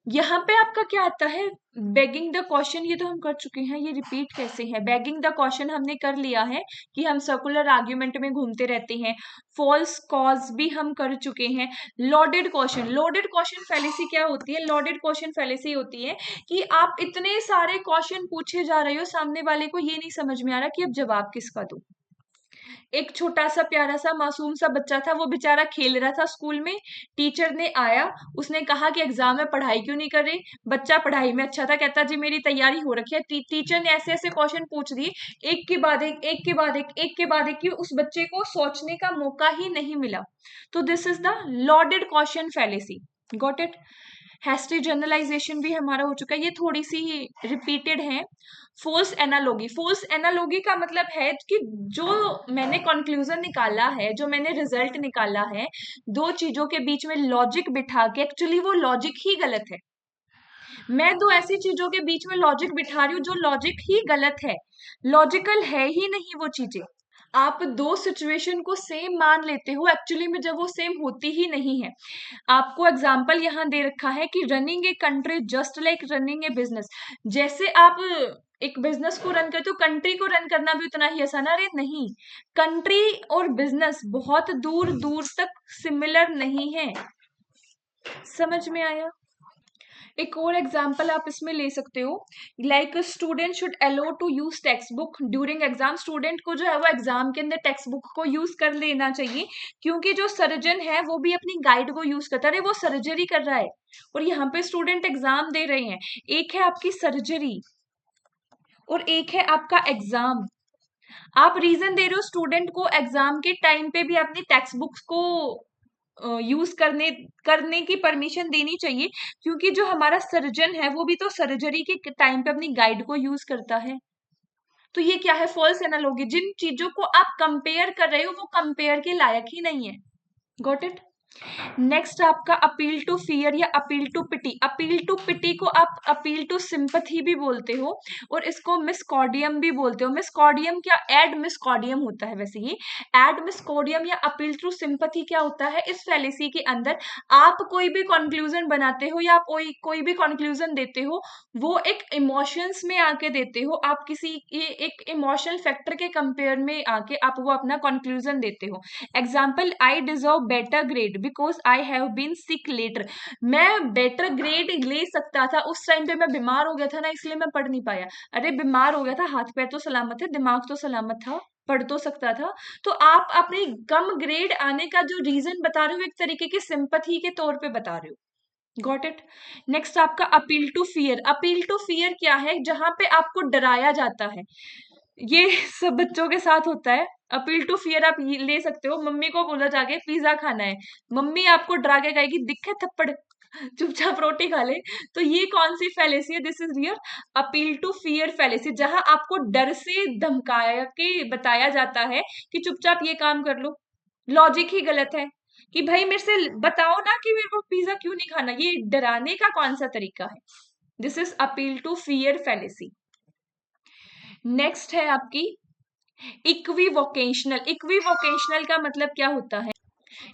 यहाँ पे आपका क्या आता है? बेगिंग द क्वेश्चन, ये तो हम कर चुके हैं, ये रिपीट कैसे है? बेगिंग द क्वेश्चन हमने कर लिया है कि हम सर्कुलर आर्ग्यूमेंट में घूमते रहते हैं। फॉल्स कॉज भी हम कर चुके हैं। Loaded question, loaded question fallacy क्या होती है? लॉडेड क्वेश्चन फैलेसी होती है कि आप इतने सारे क्वेश्चन पूछे जा रहे हो, सामने वाले को ये नहीं समझ में आ रहा कि अब जवाब किसका दूं। एक छोटा सा प्यारा सा मासूम सा बच्चा था, वो बेचारा खेल रहा था स्कूल में, टीचर ने आया, उसने कहा कि एग्जाम में पढ़ाई क्यों नहीं कर रहे? बच्चा पढ़ाई में अच्छा था, कहता जी मेरी तैयारी हो रखी है। टीचर ने ऐसे ऐसे क्वेश्चन पूछ दिए, एक के बाद एक, एक के बाद एक, एक के बाद एक, कि उस बच्चे को सोचने का मौका ही नहीं मिला। तो this is the loaded question fallacy. Got it. Hasty generalisation भी हमारा हो चुका है, ये थोड़ी सी रिपीटेड है। फोल्स एनालॉगी, फोल्स एनालॉगी का मतलब है कि जो मैंने कंक्लूजन निकाला है, जो मैंने रिजल्ट निकाला है, दो चीजों के बीच में लॉजिक बिठा के, एक्चुअली वो लॉजिक ही गलत है। मैं दो ऐसी चीजों के बीच में लॉजिक बिठा रही हूँ जो लॉजिक ही गलत है, लॉजिकल है ही नहीं वो चीजें। आप दो सिचुएशन को सेम मान लेते हो, एक्चुअली में जब वो सेम होती ही नहीं है। आपको एग्जाम्पल यहाँ दे रखा है कि running a country just like running A business. जैसे आप एक बिजनेस को रन करते हो, कंट्री को रन करना भी उतना ही आसान है। अरे नहीं, कंट्री और बिजनेस बहुत दूर दूर तक सिमिलर नहीं है। समझ में आया? एक और एग्जाम्पल आप इसमें ले सकते हो, like student should allow to use text book during exam. Student को जो है वो एग्जाम के अंदर टेक्स्ट बुक को यूज कर लेना चाहिए, क्योंकि जो सर्जन है वो भी अपनी गाइड को यूज करता है। अरे वो सर्जरी कर रहा है और यहाँ पे स्टूडेंट एग्जाम दे रहे हैं। एक है आपकी सर्जरी और एक है आपका एग्जाम। आप रीजन दे रहे हो स्टूडेंट को एग्जाम के टाइम पे भी अपनी टेक्स्ट बुक्स को यूज करने करने की परमिशन देनी चाहिए, क्योंकि जो हमारा सर्जन है वो भी तो सर्जरी के टाइम पे अपनी गाइड को यूज करता है। तो ये क्या है? False analogy. जिन चीजों को आप कंपेयर कर रहे हो वो कंपेयर के लायक ही नहीं है। Got it? नेक्स्ट आपका अपील टू फियर या appeal to pity. Appeal to pity को आप अपील टू सिंपथी भी बोलते हो और इसको मिसकॉर्डियम भी बोलते हो। मिसकॉर्डियम क्या? एड मिसकॉर्डियम होता है वैसे ये। एड मिसकॉर्डियम या अपील टू सिंपथी क्या होता है? इस फैलेसी के अंदर आप कोई भी कंक्लूजन बनाते हो या आप कोई भी कंक्लूजन देते हो, वो एक इमोशंस में आके देते हो। आप किसी एक इमोशनल फैक्टर के कंपेयर में आके आप वो अपना कंक्लूजन देते हो। Example, I deserve better grade because I have been sick later. मैं बेटर ग्रेड ले सकता था, उस टाइम पे मैं बीमार हो गया था ना, इसलिए मैं पढ़ नहीं पाया। अरे बीमार हो गया था, हाथ पैर तो सलामत है, दिमाग तो सलामत था, पढ़ तो सकता था। तो आप अपने कम ग्रेड आने का जो रीजन बता रहे हो एक तरीके की सिंपथी के तौर पे बता रहे हो। Got it? नेक्स्ट आपका appeal to fear. Appeal to fear क्या है? जहां पे आपको डराया जाता है। ये सब बच्चों के साथ होता है। अपील टू फियर आप ले सकते हो, मम्मी को बोला जाके पिज्जा खाना है, मम्मी आपको डरा के कहेगी दिखे थप्पड़, चुपचाप रोटी खा ले। तो ये कौन सी फैलेसी है? दिस इज रियर अपील टू फियर फैलेसी, जहां आपको डर से धमकाया के बताया जाता है कि चुपचाप ये काम कर लो। लॉजिक ही गलत है कि भाई मेरे से बताओ ना कि मेरे को पिज्जा क्यों नहीं खाना। ये डराने का कौन सा तरीका है? This is appeal to fear fallacy. Next है आपकी इक्विवोकेशनल। इक्विवोकेशनल का मतलब क्या होता है?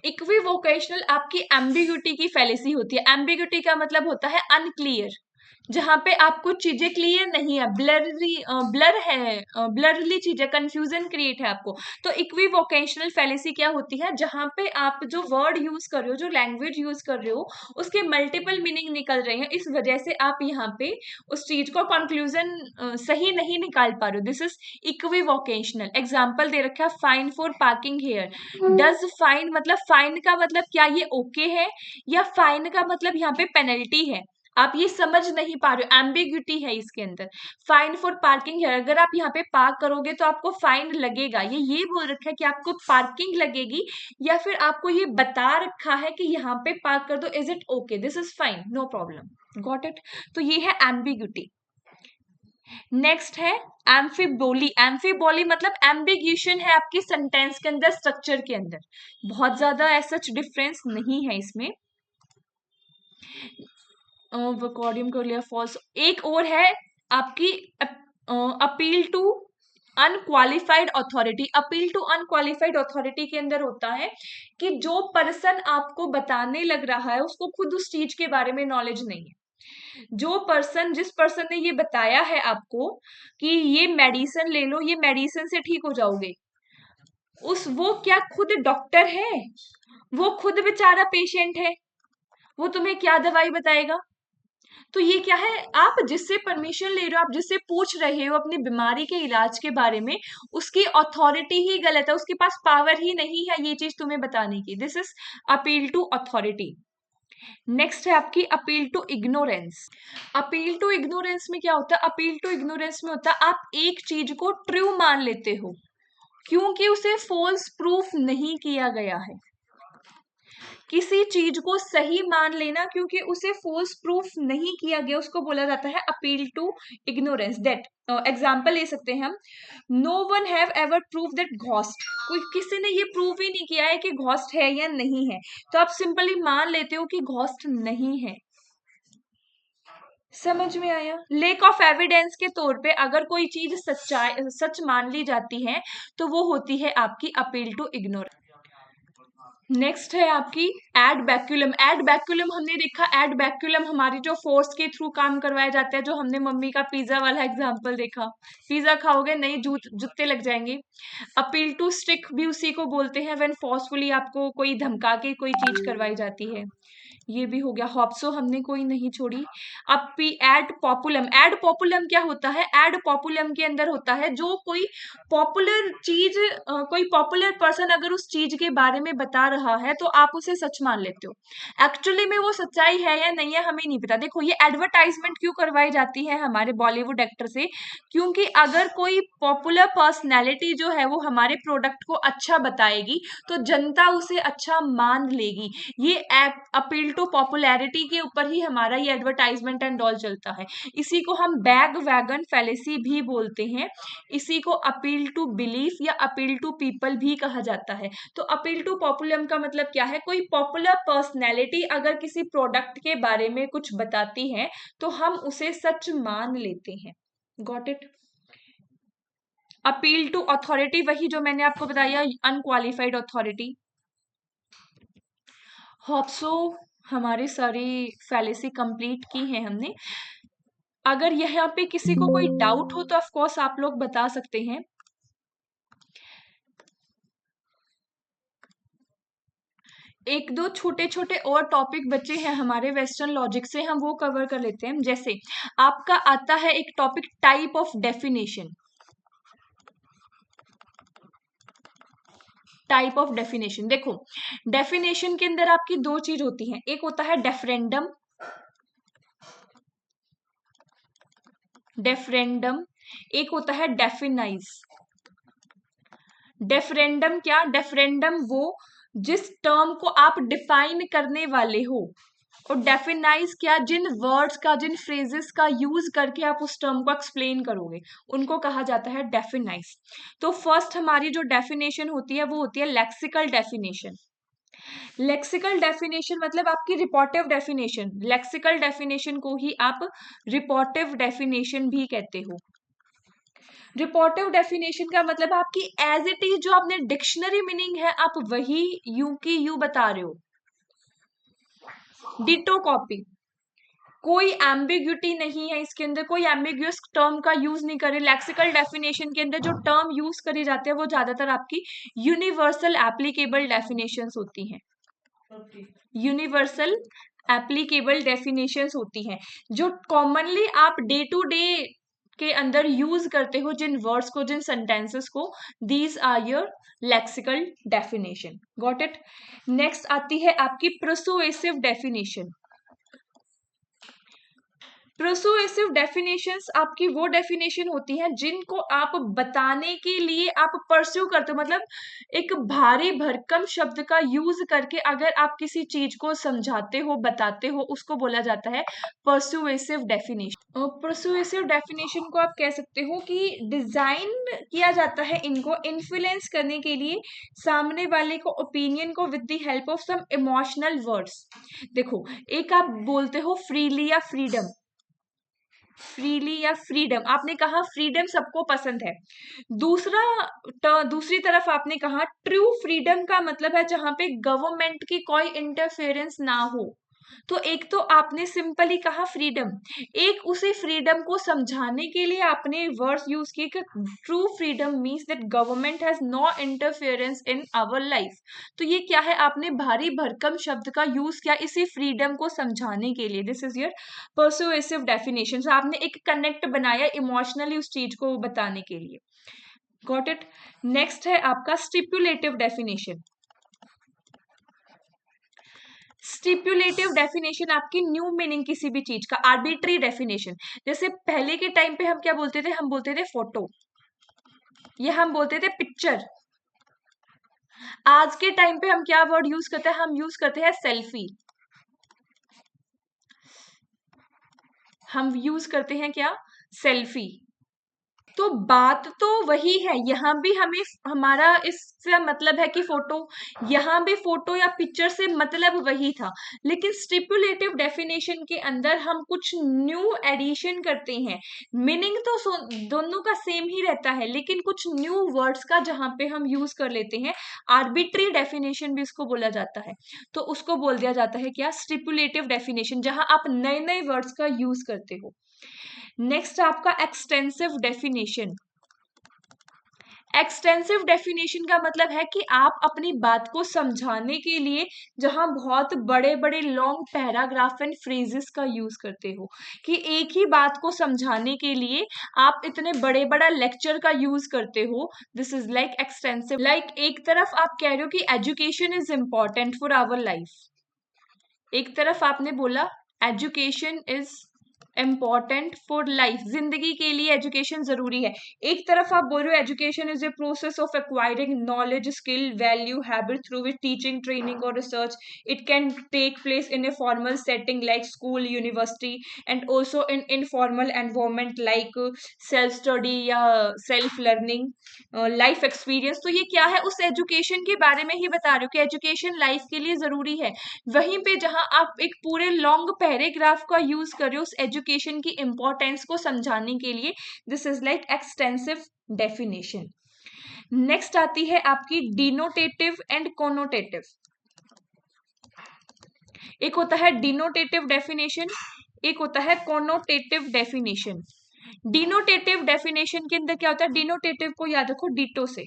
इक्विवोकेशनल आपकी एम्बिग्यूटी की फैलेसी होती है। एम्बिग्यूटी का मतलब होता है अनक्लियर, जहां पे आपको चीजें क्लियर नहीं है, ब्लर है, ब्लरली चीजें, कंफ्यूजन क्रिएट है आपको। तो इक्विवोकेशनल फैलेसी क्या होती है? जहां पे आप जो वर्ड यूज कर रहे हो, जो लैंग्वेज यूज कर रहे हो, उसके मल्टीपल मीनिंग निकल रहे हैं, इस वजह से आप यहाँ पे उस चीज को कंक्लूजन सही नहीं निकाल पा रहे हो। This is equivocational. एग्जाम्पल दे रखा है, fine for parking here. Does fine मतलब, फाइन का मतलब क्या ये ओके है, या फाइन का मतलब यहाँ पे पेनल्टी है? आप ये समझ नहीं पा रहे हो, एम्बिग्यूटी है इसके अंदर। फाइन फॉर पार्किंग है, अगर आप यहाँ पे पार्क करोगे तो आपको फाइन लगेगा, ये बोल रखा है कि आपको पार्किंग लगेगी, या फिर आपको ये बता रखा है कि यहाँ पे पार्क कर दो, is it okay, this is fine, no problem. Got it? तो ये है एम्बिग्यूटी। नेक्स्ट है एम्फीबोली। एम्फीबोली मतलब एम्बिग्यूशन है आपकी सेंटेंस के अंदर, स्ट्रक्चर के अंदर, बहुत ज्यादा ऐसा डिफरेंस नहीं है इसमें। वकोडियम कर लिया, फॉल्स। एक और है आपकी appeal to unqualified authority. Appeal to unqualified authority के अंदर होता है कि जो पर्सन आपको बताने लग रहा है उसको खुद उस चीज के बारे में नॉलेज नहीं है। जिस पर्सन ने ये बताया है आपको कि ये मेडिसिन ले लो, ये मेडिसिन से ठीक हो जाओगे, वो क्या खुद डॉक्टर है? वो खुद बेचारा पेशेंट है, वो तुम्हें क्या दवाई बताएगा? तो ये क्या है? आप जिससे परमिशन ले रहे हो, आप जिससे पूछ रहे हो अपनी बीमारी के इलाज के बारे में, उसकी अथॉरिटी ही गलत है, उसके पास पावर ही नहीं है ये चीज तुम्हें बताने की। This is appeal to authority. Next है आपकी appeal to ignorance. Appeal to ignorance में क्या होता है? अपील टू इग्नोरेंस में होता है आप एक चीज को ट्रू मान लेते हो क्योंकि उसे फॉल्स प्रूफ नहीं किया गया है। किसी चीज को सही मान लेना क्योंकि उसे फोर्स प्रूफ नहीं किया गया, उसको बोला जाता है appeal to ignorance. That example ले सकते हैं हम, no one have ever prove that ghost, कोई किसी ने ये प्रूव ही नहीं किया है कि घोस्ट है या नहीं है, तो आप सिंपली मान लेते हो कि घोस्ट नहीं है। समझ में आया? लेक ऑफ एविडेंस के तौर पे अगर कोई चीज सच मान ली जाती है तो वो होती है आपकी अपील टू इग्नोर। नेक्स्ट है आपकी एड बैक्यूलम। एड बैक्यूलम हमने देखा, एड बैक्यूलम हमारी जो फोर्स के थ्रू काम करवाया जाता है, जो हमने मम्मी का पिज्जा वाला एग्जांपल देखा, पिज्जा खाओगे नहीं जूते लग जाएंगे। अपील टू स्टिक भी उसी को बोलते हैं, व्हेन फोर्सफुली आपको कोई धमका के कोई चीज करवाई जाती है। ये भी हो गया। हॉप्सो हमने कोई नहीं छोड़ी। अब एड पॉपुलम। एड पॉपुलम क्या होता है? एड पॉपुलम के अंदर होता है जो कोई पॉपुलर चीज, कोई पॉपुलर पर्सन अगर उस चीज के बारे में बता रहा है तो आप उसे सच मान लेते हो। एक्चुअली में वो सच्चाई है या नहीं है हमें नहीं पता। देखो ये एडवर्टाइजमेंट क्यों करवाई जाती है हमारे बॉलीवुड एक्टर से, क्योंकि अगर कोई पॉपुलर पर्सनैलिटी जो है वो हमारे प्रोडक्ट को अच्छा बताएगी तो जनता उसे अच्छा मान लेगी। ये अपील टू पॉपुलैरिटी के ऊपर ही हमारा ये एडवर्टाइजमेंट एंड ऑल चलता है। इसी को हम बैग वैगन फैलेसी भी बोलते हैं। इसी को अपील टू बिलीफ या अपील टू पीपल भी कहा जाता है। तो अपील टू पॉपुलम का मतलब क्या है? कोई पॉपुलर पर्सनैलिटी अगर किसी प्रोडक्ट के बारे में कुछ बताती है तो हम उसे सच मान लेते हैं। Got it? Appeal to authority, वही जो मैंने आपको बताया, अनक्वालिफाइड अथॉरिटी। होप्सो हमारी सारी फैलेसी कंप्लीट की है हमने। अगर यहाँ पे किसी को कोई डाउट हो तो ऑफ कोर्स आप लोग बता सकते हैं। एक दो छोटे छोटे और टॉपिक बचे हैं हमारे वेस्टर्न लॉजिक से, हम वो कवर कर लेते हैं। जैसे आपका आता है एक topic type of definition. Type of definition, देखो डेफिनेशन के अंदर आपकी दो चीज होती हैं, एक होता है डेफरेंडम, डेफरेंडम, एक होता है डेफिनाइज। डेफरेंडम क्या? डेफरेंडम वो जिस टर्म को आप डिफाइन करने वाले हो, और डेफिनाइज क्या? जिन वर्ड्स का, जिन फ्रेजेस का यूज करके आप उस टर्म को एक्सप्लेन करोगे, उनको कहा जाता है डेफिनाइज। तो फर्स्ट हमारी जो डेफिनेशन होती है वो होती है लेक्सिकल डेफिनेशन। लेक्सिकल डेफिनेशन मतलब आपकी रिपोर्टिव डेफिनेशन। लेक्सिकल डेफिनेशन को ही आप रिपोर्टिव डेफिनेशन भी कहते हो। रिपोर्टिव डेफिनेशन का मतलब आपकी एज इट इज जो आपने डिक्शनरी मीनिंग है आप वही यू की यू बता रहे हो। डिटो कॉपी, कोई एम्बिग्यूटी नहीं है इसके अंदर, कोई एम्बिग्यूअस टर्म का यूज नहीं करे। लेक्सिकल डेफिनेशन के अंदर जो टर्म यूज करी जाते हैं वो ज्यादातर आपकी यूनिवर्सल एप्लीकेबल डेफिनेशंस होती हैं। यूनिवर्सल एप्लीकेबल डेफिनेशंस होती हैं जो कॉमनली आप डे टू डे के अंदर यूज करते हो, जिन वर्ड्स को, जिन सेंटेंसेस को। These are your lexical definition. Got it? Next आती है आपकी परसुएसिव डेफिनेशन। परसुएसिव डेफिनेशंस आपकी वो डेफिनेशन होती हैं जिनको आप बताने के लिए आप परस्यू करते हो, मतलब एक भारी भरकम शब्द का यूज करके अगर आप किसी चीज को समझाते हो, बताते हो, उसको बोला जाता है परसुएसिव डेफिनेशन। परसुएसिव डेफिनेशन को आप कह सकते हो कि डिजाइन किया जाता है इनको इन्फ्लुएंस करने के लिए सामने वाले को, ओपिनियन को, with the help of some emotional words. देखो एक आप बोलते हो फ्रीली या फ्रीडम, फ्रीली या फ्रीडम, आपने कहा फ्रीडम सबको पसंद है। दूसरी तरफ आपने कहा ट्रू फ्रीडम का मतलब है जहां पे गवर्नमेंट की कोई इंटरफेरेंस ना हो। तो एक तो आपने सिंपली कहा फ्रीडम, एक उसी फ्रीडम को समझाने के लिए आपने वर्ड्स यूज किए कि true freedom means that government has no interference in our life. तो ये क्या है? आपने भारी भरकम शब्द का यूज किया इसी फ्रीडम को समझाने के लिए। This is your persuasive definition. आपने एक कनेक्ट बनाया इमोशनली उस चीज को बताने के लिए। Got it? नेक्स्ट है आपका स्टिपुलेटिव डेफिनेशन। स्टिपुलेटिव डेफिनेशन आपकी न्यू मीनिंग किसी भी चीज का, आर्बिट्री डेफिनेशन। जैसे पहले के टाइम पे हम क्या बोलते थे? हम बोलते थे फोटो, या हम बोलते थे पिक्चर। आज के टाइम पे हम क्या वर्ड यूज करते हैं? हम यूज करते हैं सेल्फी। हम यूज करते हैं क्या? सेल्फी। तो बात तो वही है, यहाँ भी हमें हमारा इससे मतलब है कि फोटो, यहाँ भी फोटो या पिक्चर से मतलब वही था, लेकिन स्टिपुलेटिव डेफिनेशन के अंदर हम कुछ न्यू एडिशन करते हैं। मीनिंग तो दोनों का सेम ही रहता है, लेकिन कुछ न्यू वर्ड्स का जहाँ पे हम यूज कर लेते हैं। आर्बिट्री डेफिनेशन भी इसको बोला जाता है, तो उसको बोल दिया जाता है क्या? स्टिपुलेटिव डेफिनेशन, जहां आप नए नए वर्ड्स का यूज करते हो। नेक्स्ट आपका एक्सटेंसिव डेफिनेशन। एक्सटेंसिव डेफिनेशन का मतलब है कि आप अपनी बात को समझाने के लिए जहां बहुत बड़े बड़े लॉन्ग पैराग्राफ एंड फ्रेजेस का यूज करते हो, कि एक ही बात को समझाने के लिए आप इतने बड़े बड़ा लेक्चर का यूज करते हो। This is like extensive. Like एक तरफ आप कह रहे हो कि education is important for our life, एक तरफ आपने बोला education is important for life, जिंदगी के लिए एजुकेशन जरूरी है। एक तरफ आप बोल रहे हो education is a process of acquiring knowledge, skill, value, habit through which teaching, training और research it can take place in a formal setting like school, university, and also in informal environment like self study या self learning, life experience. तो ये क्या है? उस education के बारे में ही बता रहे हो कि एजुकेशन लाइफ के लिए जरूरी है। वहीं पे जहां आप एक पूरे लॉन्ग पैराग्राफ का यूज कर रहे हो उस एजुकेशन की इंपॉर्टेंस को समझाने के लिए, this is like extensive definition. Next आती है आपकी डिनोटेटिव एंड कोनोटेटिव। एक होता है डिनोटेटिव डेफिनेशन, एक होता है कोनोटेटिव डेफिनेशन। डिनोटेटिव डेफिनेशन के अंदर क्या होता है? डिनोटेटिव को याद रखो डिटो से,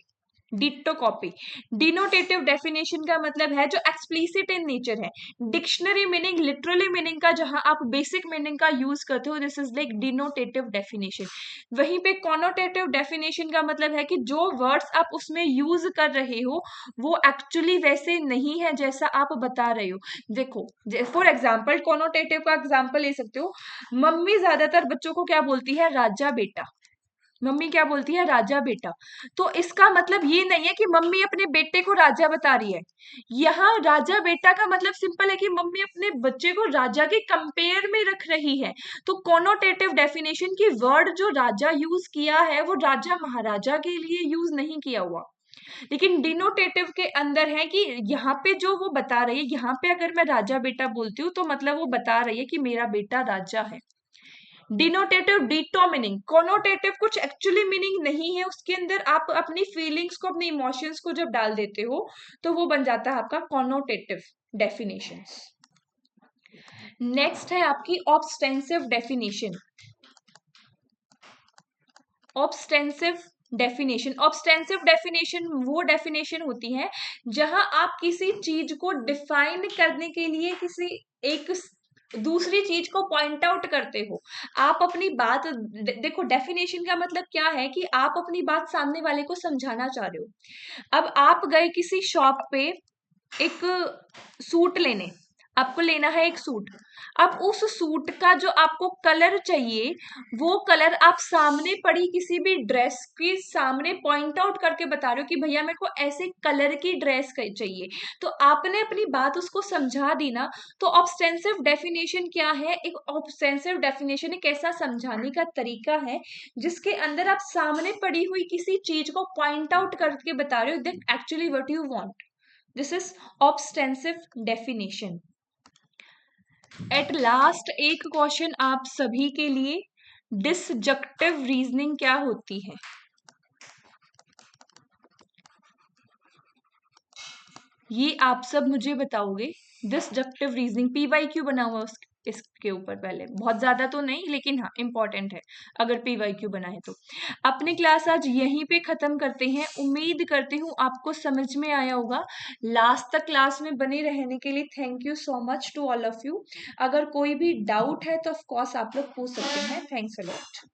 डिटो कॉपी। डिनोटेटिव डेफिनेशन का मतलब है जो एक्सप्लिसिट इन नेचर है, डिक्शनरी मीनिंग, लिटरली मीनिंग का जहां आप बेसिक मीनिंग का यूज करते हो, this is like denotative definition. वहीं पे कॉनोटेटिव डेफिनेशन का मतलब है कि जो वर्ड्स आप उसमें यूज कर रहे हो वो एक्चुअली वैसे नहीं है जैसा आप बता रहे हो। देखो फॉर एग्जाम्पल, कॉनोटेटिव का एग्जाम्पल ले सकते हो। मम्मी ज्यादातर बच्चों को क्या बोलती है? राजा बेटा। मम्मी क्या बोलती है? राजा बेटा। तो इसका मतलब ये नहीं है कि मम्मी अपने बेटे को राजा बता रही है। यहाँ राजा बेटा का मतलब सिंपल है कि मम्मी अपने बच्चे को राजा के कंपेयर में रख रही है। तो कॉनोटेटिव डेफिनेशन की वर्ड जो राजा यूज किया है वो राजा महाराजा के लिए यूज नहीं किया हुआ, लेकिन डिनोटेटिव के अंदर है कि यहाँ पे जो वो बता रही है, यहाँ पे अगर मैं राजा बेटा बोलती हूँ तो मतलब वो बता रही है कि मेरा बेटा राजा है। डिनोटेटिव डिटो मीनिंग, कॉनोटेटिव कुछ एक्चुअली मीनिंग नहीं है, उसके अंदर आप अपनी फीलिंग्स को, अपने इमोशंस को जब डाल देते हो तो वो बन जाता है आपका कॉनोटेटिव डेफिनेशंस। नेक्स्ट है आपकी ऑब्स्टेंसिव डेफिनेशन। ऑब्स्टेंसिव डेफिनेशन, ऑब्स्टेंसिव डेफिनेशन वो डेफिनेशन होती है जहां आप किसी चीज को डिफाइन करने के लिए किसी एक दूसरी चीज को पॉइंट आउट करते हो। आप अपनी बात देखो, डेफिनेशन का मतलब क्या है कि आप अपनी बात सामने वाले को समझाना चाह रहे हो। अब आप गए किसी शॉप पे एक सूट लेने, आपको लेना है एक सूट। अब उस सूट का जो आपको कलर चाहिए वो कलर आप सामने पड़ी किसी भी ड्रेस के सामने पॉइंट आउट करके बता रहे हो कि भैया मेरे को ऐसे कलर की ड्रेस चाहिए। तो आपने अपनी बात उसको समझा दी ना। तो ऑब्स्टेंसिव डेफिनेशन क्या है? एक ऑब्स्टेंसिव डेफिनेशन एक ऐसा समझाने का तरीका है जिसके अंदर आप सामने पड़ी हुई किसी चीज को पॉइंट आउट करके बता रहे हो that actually what you want. This is ostensive definition. At last एक क्वेश्चन आप सभी के लिए, डिसजक्टिव रीजनिंग क्या होती है? ये आप सब मुझे बताओगे। डिसजक्टिव रीजनिंग PYQ बना हुआ इसके ऊपर, पहले बहुत ज्यादा तो नहीं लेकिन हाँ इंपॉर्टेंट है अगर PYQ बना है तो। अपनी क्लास आज यहीं पे खत्म करते हैं। उम्मीद करती हूँ आपको समझ में आया होगा। लास्ट तक क्लास में बने रहने के लिए thank you so much to all of you. अगर कोई भी डाउट है तो ऑफ कोर्स आप लोग पूछ सकते हैं। Thanks a lot.